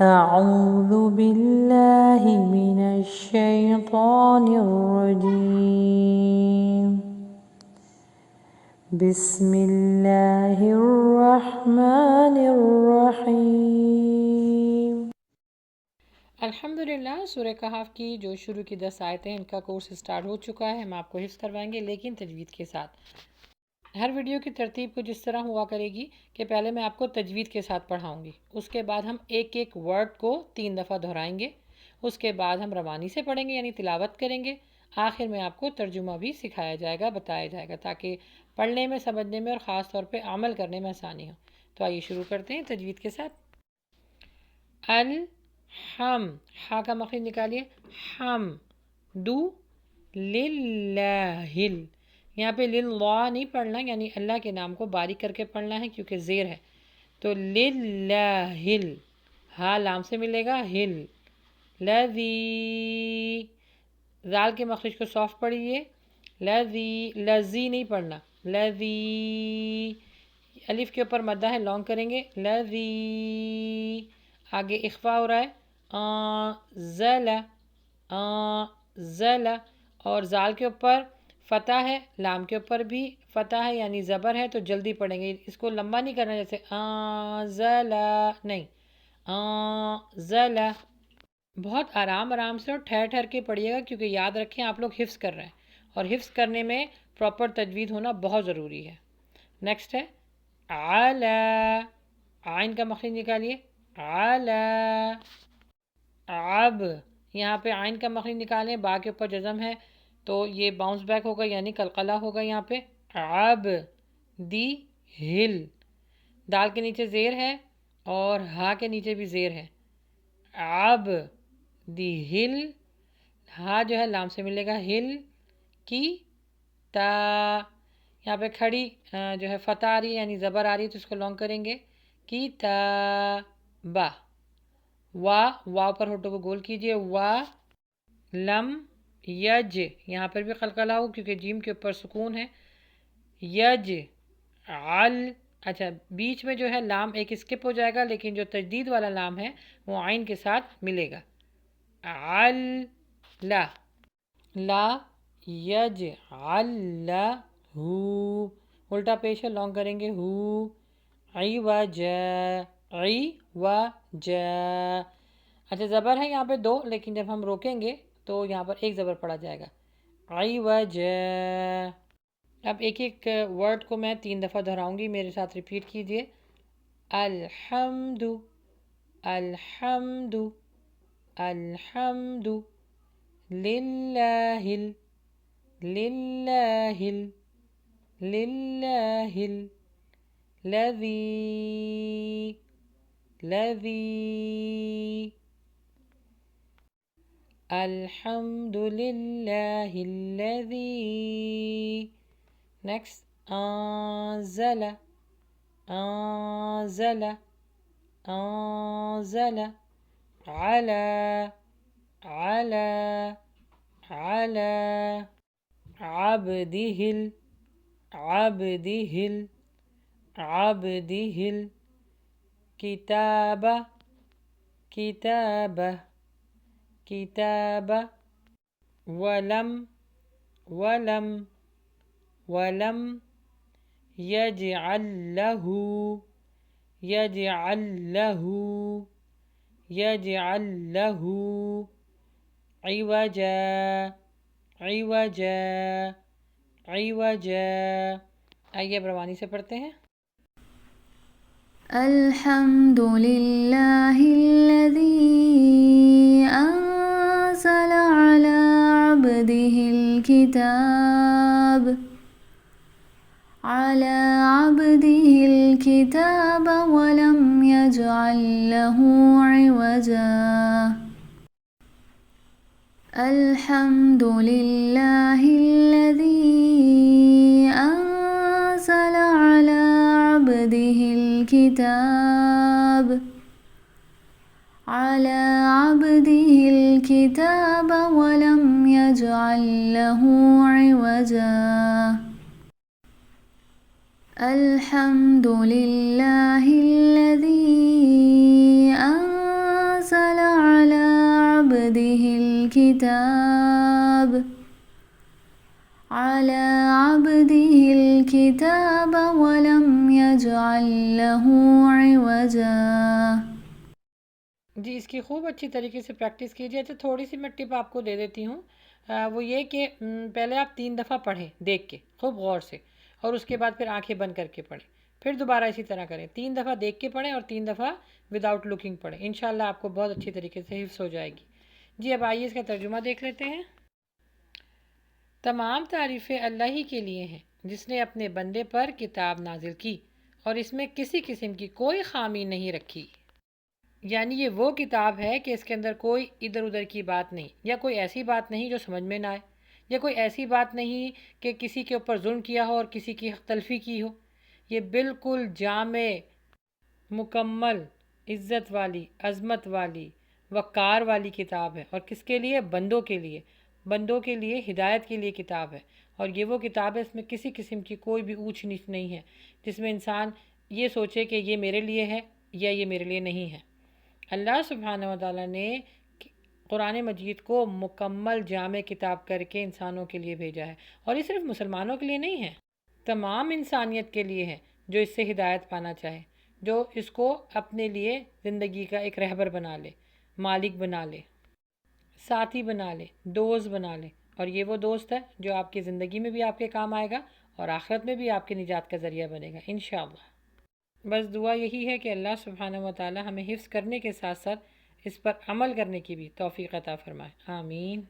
أعوذ بالله من الشيطان الرجيم بسم الله الرحمن الرحيم الحمدللہ سورہ کہف کی جو شروع کی 10 آیتیں ان کا کورس سٹارٹ ہو چکا ہے. ہم آپ کو حفظ کروائیں گے لیکن تجوید کے ساتھ. ہر ویڈیو کی ترتیب کو جس طرح ہوا کرے گی کہ پہلے میں آپ کو تجوید کے ساتھ پڑھاؤں گی, اس کے بعد ہم ایک ایک ورڈ کو 3 دفعہ دہرائیں گے, اس کے بعد ہم روانی سے پڑھیں گے یعنی تلاوت کریں گے, آخر میں آپ کو ترجمہ بھی سکھایا جائے گا, بتایا جائے گا تاکہ پڑھنے میں, سمجھنے میں اور خاص طور پہ عمل کرنے میں آسانی ہو. تو آئیے شروع کرتے ہیں تجوید کے ساتھ. الحم, ہا کا مخرج نکالیے, ہم دو للہ, یہاں پہ للہ نہیں پڑھنا, یعنی اللہ کے نام کو باریک کر کے پڑھنا ہے کیونکہ زیر ہے. تو للہ, ہا لام سے ملے گا, ہل. لذی, زال کے مخرج کو سافٹ پڑھیے, لذی, لذی نہیں پڑھنا, لذی, الف کے اوپر مدہ ہے, لانگ کریں گے, لذی. آگے اخفا ہو رہا ہے, زلا, زلا, اور زال کے اوپر فتح ہے, لام کے اوپر بھی فتح ہے یعنی زبر ہے, تو جلدی پڑھیں گے, اس کو لمبا نہیں کرنا جیسے زلا, نہیں, زلا. بہت آرام آرام سے اور ٹھہر ٹھہر کے پڑھیے گا کیونکہ یاد رکھیں آپ لوگ حفظ کر رہے ہیں اور حفظ کرنے میں پراپر تجوید ہونا بہت ضروری ہے. نیکسٹ ہے علی, عین کا مخرج نکالیے, علی. عب, یہاں پہ عین کا مخرج نکالیں, با کے اوپر جزم ہے تو یہ باؤنس بیک ہوگا یعنی قلقلہ ہوگا یہاں پہ. عب دی ہل, دال کے نیچے زیر ہے اور ہا کے نیچے بھی زیر ہے. عب دی ہل, ہا جو ہے لام سے ملے گا, ہل کی تا, یہاں پہ کھڑی جو ہے فتح آ رہی ہے یعنی زبر آ رہی ہے تو اس کو لانگ کریں گے, کی تا با. وا, واو پر ہوٹو کو گول کیجئے, وا. لم یج, یہاں پر بھی قلقلہ ہو کیونکہ جیم کے اوپر سکون ہے, یج عل. اچھا, بیچ میں جو ہے لام ایک اسکپ ہو جائے گا لیکن جو تجدید والا لام ہے وہ عین کے ساتھ ملے گا. عل لا, لا یج عل ہو, الٹا پیش ہے, لانگ کریں گے, ہو. عی و جا, عی و جا. اچھا, زبر ہے یہاں پہ 2 لیکن جب ہم روکیں گے تو یہاں پر ایک زبر پڑا جائے گا, عی و جا. اب ایک ایک ورڈ کو میں 3 دفعہ دہراؤں گی, میرے ساتھ ریپیٹ کیجئے. الحمد, الحمد, الحمد. للہ, للہ, للہ. لذی, لذی. الحمد للہ الذی. نیکسٹ انزل, انزل, انزل. علی, علی, علی. عبدہ, عبدہ, عبدہ. کتاب, کتاب, کتاب. ولم, ولم, ولم. یجعل لہ, یجعل لہ, یجعل لہ. عوجا, عوجا, عوجا. آئیے اب روانی سے پڑھتے ہیں. الحمد لله الذي أنزل على عبده الكتاب, على عبده الكتاب ولم يجعل له عوجا. الحمد لله الذي أنزل على عبده الكتاب, على عبده الكتاب ولم يجعل له عوجا. الحمد لله الذي أنزل الكتاب على عبده الكتاب ولم يجعل له عوجا۔ جی اس کی خوب اچھی طریقے سے پریکٹس کیجیے۔ تو تھوڑی سی میں ٹپ آپ کو دے دیتی ہوں، وہ یہ کہ پہلے آپ 3 دفعہ پڑھیں دیکھ کے خوب غور سے، اور اس کے بعد پھر آنکھیں بند کر کے پڑھیں، پھر دوبارہ اسی طرح کریں، 3 دفعہ دیکھ کے پڑھیں اور 3 دفعہ وداؤٹ لکنگ پڑھیں، انشاءاللہ آپ کو بہت اچھی طریقے سے حفظ ہو جائے گی۔ جی اب آئیے اس کا ترجمہ دیکھ لیتے ہیں۔ تمام تعریفیں اللہ ہی کے لیے ہیں جس نے اپنے بندے پر کتاب نازل کی اور اس میں کسی قسم کی کوئی خامی نہیں رکھی، یعنی یہ وہ کتاب ہے کہ اس کے اندر کوئی ادھر ادھر کی بات نہیں، یا کوئی ایسی بات نہیں جو سمجھ میں نہ آئے، یا کوئی ایسی بات نہیں کہ کسی کے اوپر ظلم کیا ہو اور کسی کی حق تلفی کی ہو۔ یہ بالکل جامع، مکمل، عزت والی، عظمت والی، وقار والی کتاب ہے، اور کس کے لیے؟ بندوں کے لیے، بندوں کے لیے ہدایت کے لیے کتاب ہے۔ اور یہ وہ کتاب ہے، اس میں کسی قسم کی کوئی بھی اونچ نیچ نہیں ہے جس میں انسان یہ سوچے کہ یہ میرے لیے ہے یا یہ میرے لیے نہیں ہے۔ اللہ سبحانہ و تعالیٰ نے قرآن مجید کو مکمل جامع کتاب کر کے انسانوں کے لیے بھیجا ہے، اور یہ صرف مسلمانوں کے لیے نہیں ہے، تمام انسانیت کے لیے ہے جو اس سے ہدایت پانا چاہے، جو اس کو اپنے لیے زندگی کا ایک رہبر بنا لے، مالک بنا لے، ساتھی بنا لے، دوست بنا لے، اور یہ وہ دوست ہے جو آپ کی زندگی میں بھی آپ کے کام آئے گا اور آخرت میں بھی آپ کی نجات کا ذریعہ بنے گا انشاءاللہ۔ بس دعا یہی ہے کہ اللہ سبحانہ و تعالی ہمیں حفظ کرنے کے ساتھ ساتھ اس پر عمل کرنے کی بھی توفیق عطا فرمائے، آمین۔